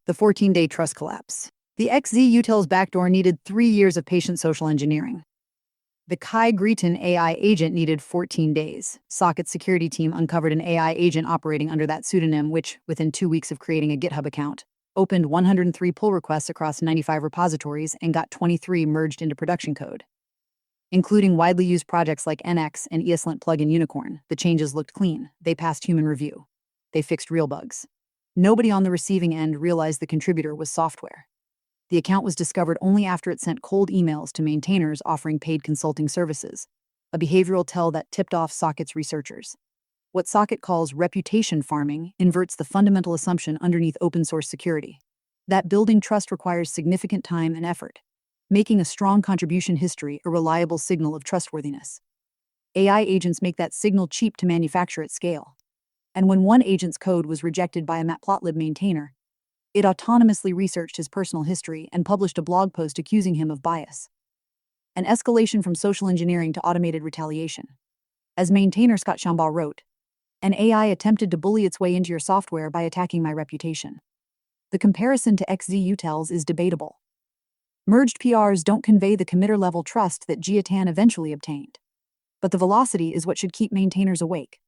The 14-day trust collapse. The XZ-Utils backdoor needed 3 years of patient social engineering. The Gritun AI agent needed 14 days. Socket's security team uncovered an AI agent operating under that pseudonym, which, within 2 weeks of creating a GitHub account, opened 103 pull requests across 95 repositories and got 23 merged into production code. Including widely used projects like NX and ESLint plugin Unicorn, the changes looked clean. They passed human review. They fixed real bugs. Nobody on the receiving end realized the contributor was software. The account was discovered only after it sent cold emails to maintainers offering paid consulting services, a behavioral tell that tipped off Socket's researchers. What Socket calls reputation farming inverts the fundamental assumption underneath open-source security, that building trust requires significant time and effort, making a strong contribution history a reliable signal of trustworthiness. AI agents make that signal cheap to manufacture at scale. And when one agent's code was rejected by a Matplotlib maintainer, it autonomously researched his personal history and published a blog post accusing him of bias. An escalation from social engineering to automated retaliation. As maintainer Scott Shambaugh wrote, "An AI attempted to bully its way into your software by attacking my reputation." The comparison to XZ-Utils is debatable. Merged PRs don't convey the committer-level trust that Gritun eventually obtained. But the velocity is what should keep maintainers awake.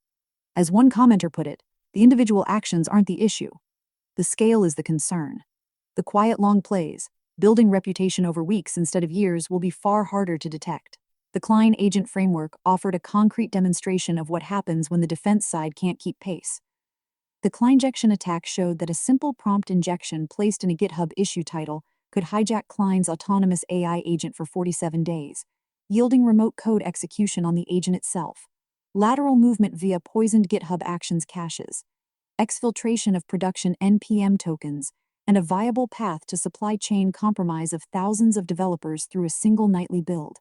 As one commenter put it, the individual actions aren't the issue. The scale is the concern. The quiet long plays, building reputation over weeks instead of years, will be far harder to detect. The Cline agent framework offered a concrete demonstration of what happens when the defense side can't keep pace. The Clinejection attack showed that a simple prompt injection placed in a GitHub issue title could hijack Cline's autonomous AI agent for 47 days, yielding remote code execution on the agent itself, lateral movement via poisoned GitHub Actions caches, exfiltration of production NPM tokens, and a viable path to supply chain compromise of thousands of developers through a single nightly build.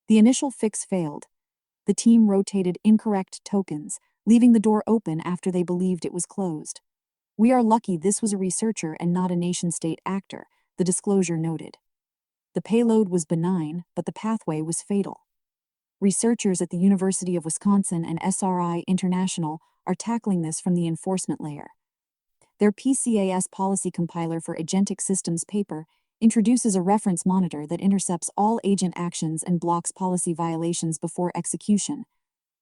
The initial fix failed. The team rotated incorrect tokens, leaving the door open after they believed it was closed. "We are lucky this was a researcher and not a nation-state actor," the disclosure noted. The payload was benign, but the pathway was fatal. Researchers at the University of Wisconsin and SRI International are tackling this from the enforcement layer. Their PCAS policy compiler for agentic systems paper introduces a reference monitor that intercepts all agent actions and blocks policy violations before execution,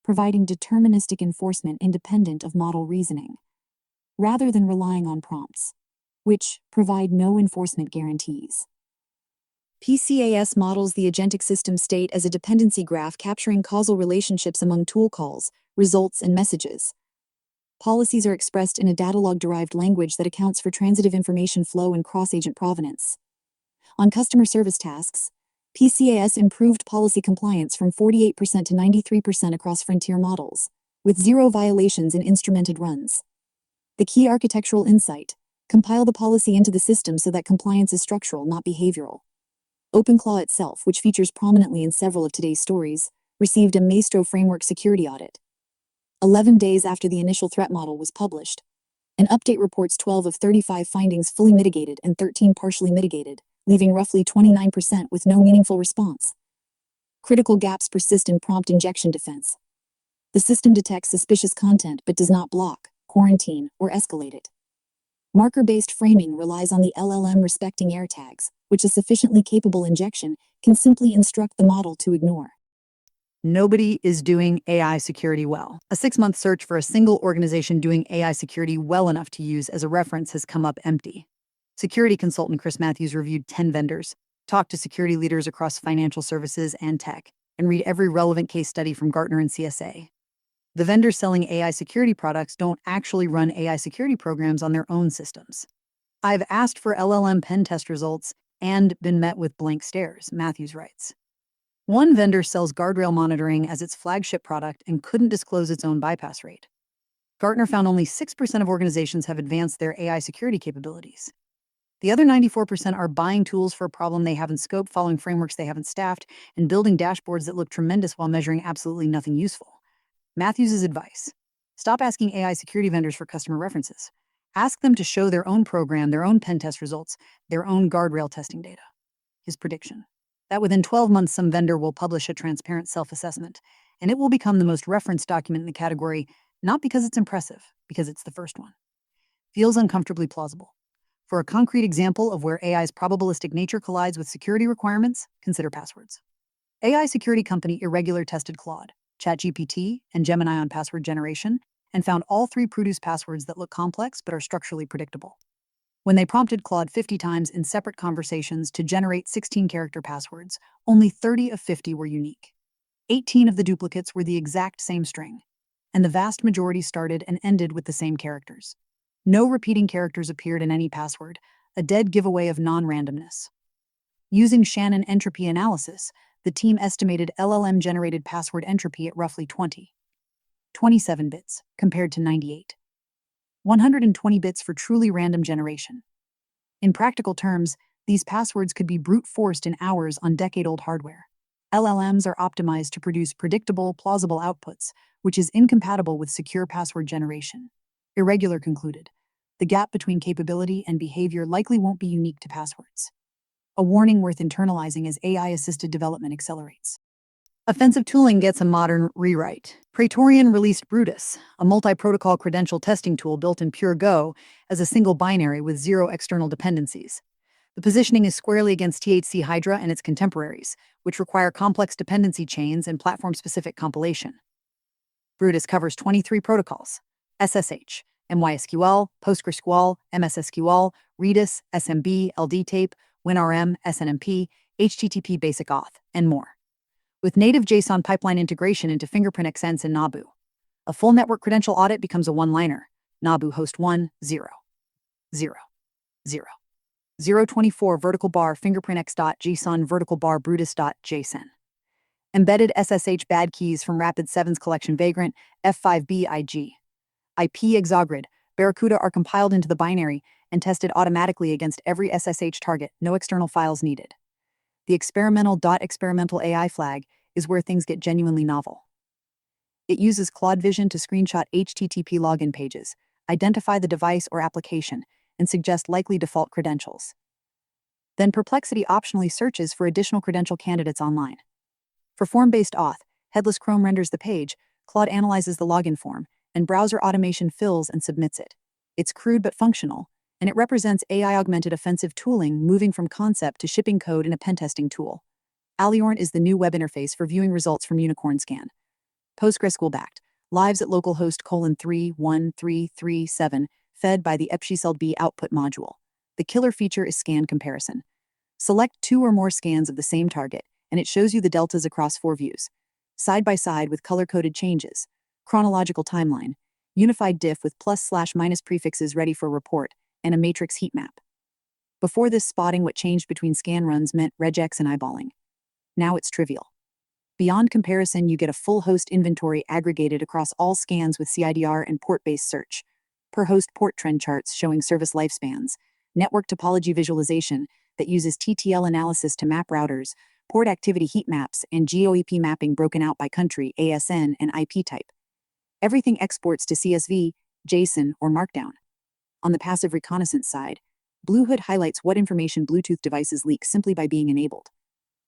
providing deterministic enforcement independent of model reasoning, rather than relying on prompts, which provide no enforcement guarantees. PCAS models the agentic system state as a dependency graph capturing causal relationships among tool calls, results, and messages. Policies are expressed in a datalog-derived language that accounts for transitive information flow and cross-agent provenance. On customer service tasks, PCAS improved policy compliance from 48% to 93% across frontier models, with 0 violations in instrumented runs. The key architectural insight: compile the policy into the system so that compliance is structural, not behavioral. OpenClaw itself, which features prominently in several of today's stories, received a Maestro framework security audit. 11 days after the initial threat model was published, an update reports 12 of 35 findings fully mitigated and 13 partially mitigated, leaving roughly 29% with no meaningful response. Critical gaps persist in prompt injection defense. The system detects suspicious content but does not block, quarantine, or escalate it. Marker-based framing relies on the LLM respecting air tags, which a sufficiently capable injection can simply instruct the model to ignore. Nobody is doing AI security well. A 6-month search for a single organization doing AI security well enough to use as a reference has come up empty. Security consultant Chris Matthews reviewed 10 vendors, talked to security leaders across financial services and tech, and read every relevant case study from Gartner and CSA. The vendors selling AI security products don't actually run AI security programs on their own systems. "I've asked for LLM pen test results and been met with blank stares," Matthews writes. One vendor sells guardrail monitoring as its flagship product and couldn't disclose its own bypass rate. Gartner found only 6% of organizations have advanced their AI security capabilities. The other 94% are buying tools for a problem they haven't scoped, following frameworks they haven't staffed, and building dashboards that look tremendous while measuring absolutely nothing useful. Matthews' advice: stop asking AI security vendors for customer references. Ask them to show their own program, their own pen test results, their own guardrail testing data. His prediction: that within 12 months some vendor will publish a transparent self-assessment, and it will become the most referenced document in the category, not because it's impressive, because it's the first one. Feels uncomfortably plausible. For a concrete example of where AI's probabilistic nature collides with security requirements, consider passwords. AI security company Irregular tested Claude, ChatGPT, and Gemini on password generation, and found all three produce passwords that look complex but are structurally predictable. When they prompted Claude 50 times in separate conversations to generate 16-character passwords, only 30 of 50 were unique. 18 of the duplicates were the exact same string, and the vast majority started and ended with the same characters. No repeating characters appeared in any password, a dead giveaway of non-randomness. Using Shannon entropy analysis, the team estimated LLM-generated password entropy at roughly 27 bits, compared to 98. 120 bits for truly random generation. In practical terms, these passwords could be brute-forced in hours on decade-old hardware. LLMs are optimized to produce predictable, plausible outputs, which is incompatible with secure password generation. Irregular concluded, the gap between capability and behavior likely won't be unique to passwords. A warning worth internalizing as AI-assisted development accelerates. Offensive tooling gets a modern rewrite. Praetorian released Brutus, a multi-protocol credential testing tool built in pure Go as a single binary with zero external dependencies. The positioning is squarely against THC Hydra and its contemporaries, which require complex dependency chains and platform-specific compilation. Brutus covers 23 protocols: SSH, MySQL, PostgreSQL, MSSQL, Redis, SMB, LDTape, WinRM, SNMP, HTTP Basic Auth, and more. With native JSON pipeline integration into Fingerprint Extends and Nabu. A full network credential audit becomes a one-liner. Nabu host 1, 0, 0, 0. 024 vertical bar fingerprintx.json vertical bar brutus.json. Embedded SSH bad keys from Rapid7's collection Vagrant, F5B IG. IP exagrid, Barracuda are compiled into the binary and tested automatically against every SSH target, no external files needed. The experimental AI flag is where things get genuinely novel. It uses Claude Vision to screenshot HTTP login pages, identify the device or application, and suggest likely default credentials. Then Perplexity optionally searches for additional credential candidates online. For form-based auth, headless Chrome renders the page, Claude analyzes the login form, and browser automation fills and submits it. It's crude but functional, and it represents AI-augmented offensive tooling moving from concept to shipping code in a pen-testing tool. Alliorn is the new web interface for viewing results from Unicornscan. PostgreSQL-backed, lives at localhost 31337, fed by the epsilon output module. The killer feature is scan comparison. Select 2 or more scans of the same target, and it shows you the deltas across 4 views. Side by side with color-coded changes, chronological timeline, unified diff with +/- prefixes ready for report, and a matrix heat map. Before this, spotting what changed between scan runs meant regex and eyeballing. Now it's trivial. Beyond comparison, you get a full host inventory aggregated across all scans with CIDR and port-based search. Per host port trend charts showing service lifespans, network topology visualization that uses TTL analysis to map routers, port activity heat maps, and GeoEP mapping broken out by country, ASN, and IP type. Everything exports to CSV, JSON, or Markdown. On the passive reconnaissance side, Bluehood highlights what information Bluetooth devices leak simply by being enabled.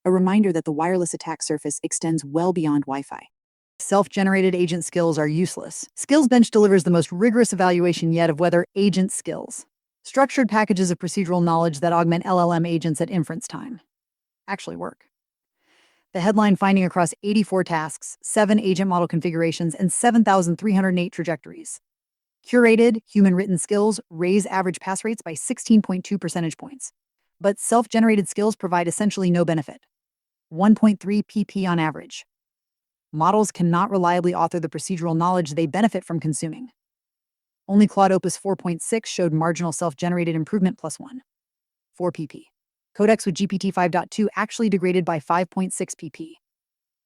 A reminder that the wireless attack surface extends well beyond Wi-Fi. Self-generated agent skills are useless. SkillsBench delivers the most rigorous evaluation yet of whether agent skills. Structured packages of procedural knowledge that augment LLM agents at inference time actually work. The headline finding across 84 tasks, 7 agent model configurations, and 7,308 trajectories. Curated, human-written skills raise average pass rates by 16.2 percentage points. But self-generated skills provide essentially no benefit. 1.3 pp on average. Models cannot reliably author the procedural knowledge they benefit from consuming. Only Claude Opus 4.6 showed marginal self-generated improvement +1. 4 pp. Codex with GPT 5.2 actually degraded by 5.6 pp.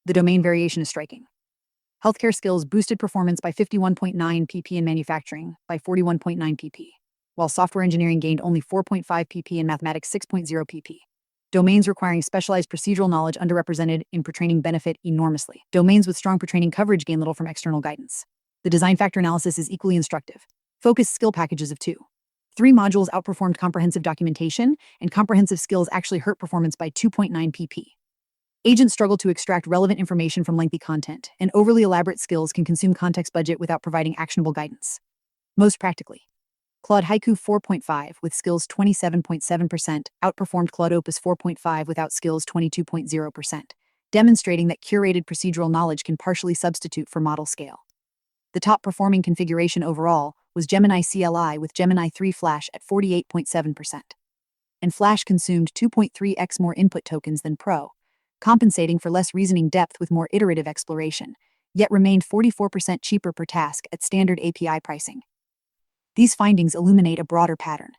The domain variation is striking. Healthcare skills boosted performance by 51.9 pp in manufacturing, by 41.9 pp, while software engineering gained only 4.5 pp and mathematics 6.0 pp. Domains requiring specialized procedural knowledge underrepresented in pre-training benefit enormously. Domains with strong pre-training coverage gain little from external guidance. The design factor analysis is equally instructive. Focused skill packages of 2. 3 modules outperformed comprehensive documentation, and comprehensive skills actually hurt performance by 2.9 pp. Agents struggle to extract relevant information from lengthy content, and overly elaborate skills can consume context budget without providing actionable guidance. Most practically, Claude Haiku 4.5 with skills 27.7% outperformed Claude Opus 4.5 without skills 22.0%, demonstrating that curated procedural knowledge can partially substitute for model scale. The top performing configuration overall was Gemini CLI with Gemini 3 Flash at 48.7%. And Flash consumed 2.3x more input tokens than Pro, compensating for less reasoning depth with more iterative exploration, yet remained 44% cheaper per task at standard API pricing. These findings illuminate a broader pattern.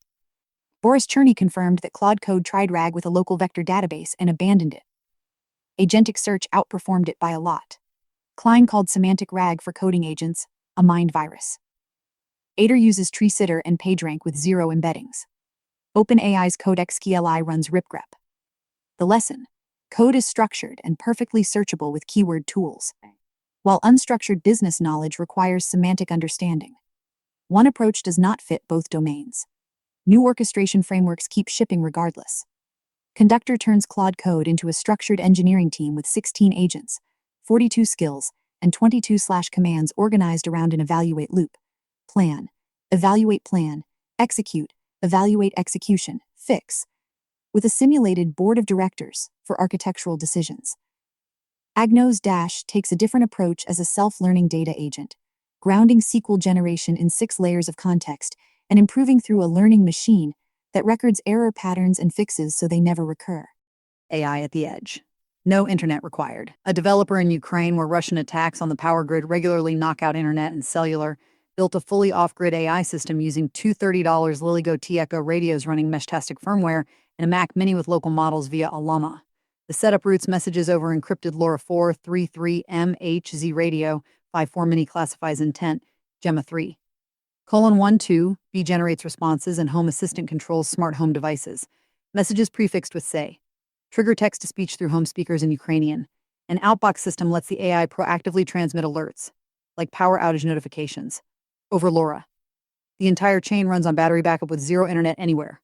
Boris Cherny confirmed that Claude Code tried RAG with a local vector database and abandoned it. Agentic search outperformed it by a lot. Cline called semantic RAG for coding agents a mind virus. Aider uses tree sitter and PageRank with 0 embeddings. OpenAI's Codex CLI runs ripgrep. The lesson: code is structured and perfectly searchable with keyword tools, while unstructured business knowledge requires semantic understanding. One approach does not fit both domains. New orchestration frameworks keep shipping regardless. Conductor turns Claude Code into a structured engineering team with 16 agents, 42 skills, and 22 commands organized around an evaluate loop: plan, evaluate plan, execute, evaluate execution, fix, with a simulated board of directors for architectural decisions. Agnos Dash takes a different approach as a self-learning data agent, grounding SQL generation in 6 layers of context and improving through a learning machine that records error patterns and fixes so they never recur. AI at the edge. No internet required. A developer in Ukraine, where Russian attacks on the power grid regularly knock out internet and cellular, built a fully off-grid AI system using two $30 LilyGo T-Echo radios running Meshtastic firmware and a Mac Mini with local models via Llama. The setup routes messages over encrypted LoRa 433 MHZ radio. 5.4 Mini classifies intent, Gemma 3. 1.2, B generates responses, and Home Assistant controls smart home devices. Messages prefixed with say. Trigger text-to-speech through home speakers in Ukrainian. An outbox system lets the AI proactively transmit alerts, like power outage notifications, over LoRa. The entire chain runs on battery backup with 0 internet anywhere.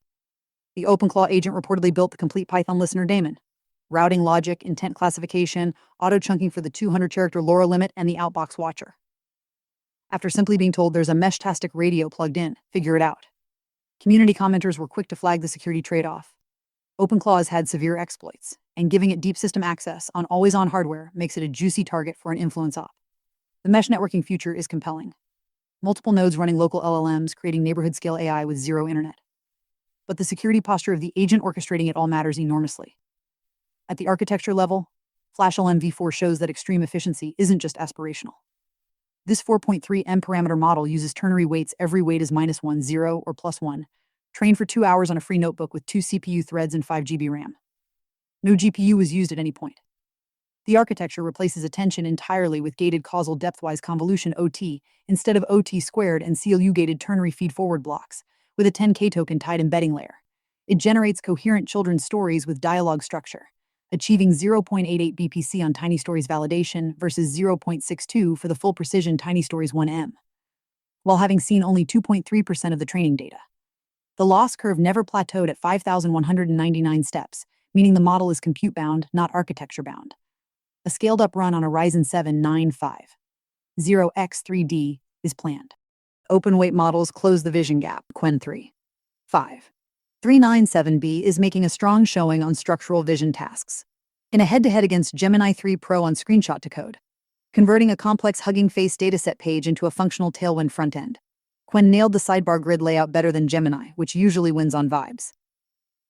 The OpenClaw agent reportedly built the complete Python listener daemon. Routing logic, intent classification, auto-chunking for the 200-character LoRa limit, and the outbox watcher. After simply being told there's a Meshtastic radio plugged in, figure it out. Community commenters were quick to flag the security trade-off. OpenClaw has had severe exploits, and giving it deep system access on always-on hardware makes it a juicy target for an influence op. The mesh networking future is compelling. Multiple nodes running local LLMs, creating neighborhood-scale AI with 0 internet. But the security posture of the agent orchestrating it all matters enormously. At the architecture level, FlashLM v4 shows that extreme efficiency isn't just aspirational. This 4.3 M parameter model uses ternary weights. Every weight is -1, 0, or +1, trained for 2 hours on a free notebook with 2 CPU threads and 5 GB RAM. No GPU was used at any point. The architecture replaces attention entirely with gated causal depthwise convolution OT instead of OT squared and CLU-gated ternary feed-forward blocks, with a 10K token tied embedding layer. It generates coherent children's stories with dialogue structure, achieving 0.88 BPC on Tiny Stories validation versus 0.62 for the full precision Tiny Stories 1M, while having seen only 2.3% of the training data. The loss curve never plateaued at 5,199 steps, meaning the model is compute-bound, not architecture-bound. A scaled-up run on a Ryzen 7 950X3D is planned. Open-weight models close the vision gap, Qwen 3. 5. 397B is making a strong showing on structural vision tasks. In a head-to-head against Gemini 3 Pro on screenshot to code, converting a complex Hugging Face dataset page into a functional Tailwind front-end, Qwen nailed the sidebar grid layout better than Gemini, which usually wins on vibes.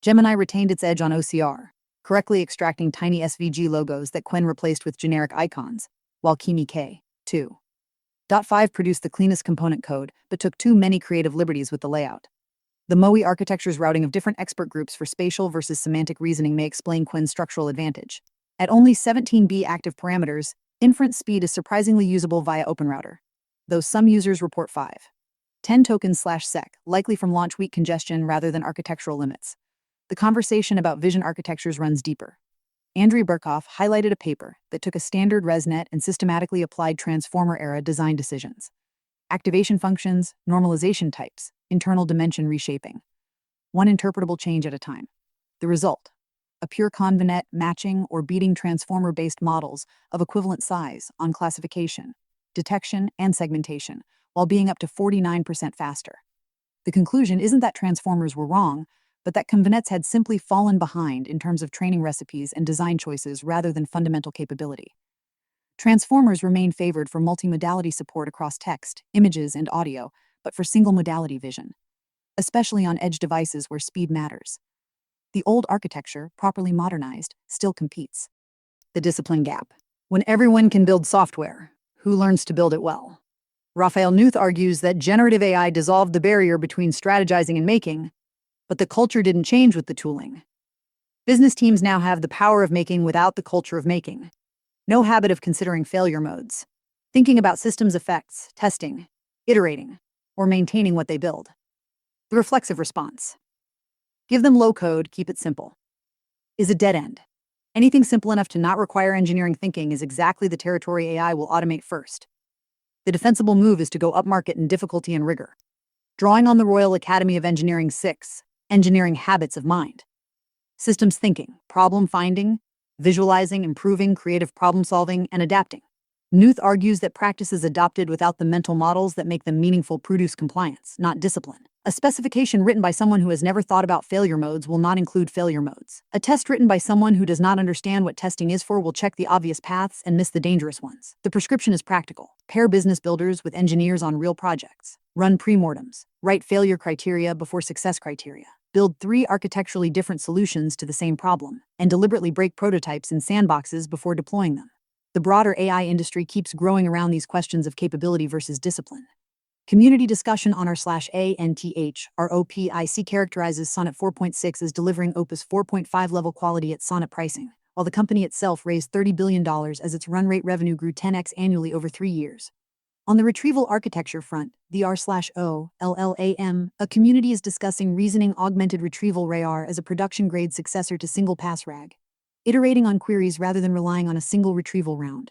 Gemini retained its edge on OCR, correctly extracting tiny SVG logos that Qwen replaced with generic icons, while Kimi K. 2.5 produced the cleanest component code, but took too many creative liberties with the layout. The MOE architecture's routing of different expert groups for spatial versus semantic reasoning may explain Qwen's structural advantage. At only 17B active parameters, inference speed is surprisingly usable via OpenRouter, though some users report 5.10 tokens/sec, likely from launch week congestion rather than architectural limits. The conversation about vision architectures runs deeper. Andrei Burkov highlighted a paper that took a standard ResNet and systematically applied transformer-era design decisions. Activation functions, normalization types, internal dimension reshaping. One interpretable change at a time. The result: a pure convenet matching or beating transformer-based models of equivalent size on classification, detection, and segmentation, while being up to 49% faster. The conclusion isn't that transformers were wrong, but that convenets had simply fallen behind in terms of training recipes and design choices rather than fundamental capability. Transformers remain favored for multimodality support across text, images, and audio, but for single-modality vision, especially on edge devices where speed matters. The old architecture, properly modernized, still competes. The discipline gap. When everyone can build software, who learns to build it well? Raphael Nuth argues that generative AI dissolved the barrier between strategizing and making, but the culture didn't change with the tooling. Business teams now have the power of making without the culture of making. No habit of considering failure modes, thinking about systems effects, testing, iterating, or maintaining what they build. The reflexive response. Give them low code, keep it simple. Is a dead end. Anything simple enough to not require engineering thinking is exactly the territory AI will automate first. The defensible move is to go upmarket in difficulty and rigor. Drawing on the Royal Academy of Engineering 6, engineering habits of mind. Systems thinking, problem finding, visualizing, improving, creative problem solving, and adapting. Nuth argues that practices adopted without the mental models that make them meaningful produce compliance, not discipline. A specification written by someone who has never thought about failure modes will not include failure modes. A test written by someone who does not understand what testing is for will check the obvious paths and miss the dangerous ones. The prescription is practical. Pair business builders with engineers on real projects. Run pre-mortems. Write failure criteria before success criteria. Build 3 architecturally different solutions to the same problem, and deliberately break prototypes in sandboxes before deploying them. The broader AI industry keeps growing around these questions of capability versus discipline. Community discussion on r/ANTHROPIC characterizes Sonnet 4.6 as delivering Opus 4.5 level quality at Sonnet pricing, while the company itself raised $30 billion as its run rate revenue grew 10x annually over 3 years. On the retrieval architecture front, the r/O LLAM, a community is discussing reasoning augmented retrieval RAR as a production-grade successor to single-pass RAG, iterating on queries rather than relying on a single retrieval round.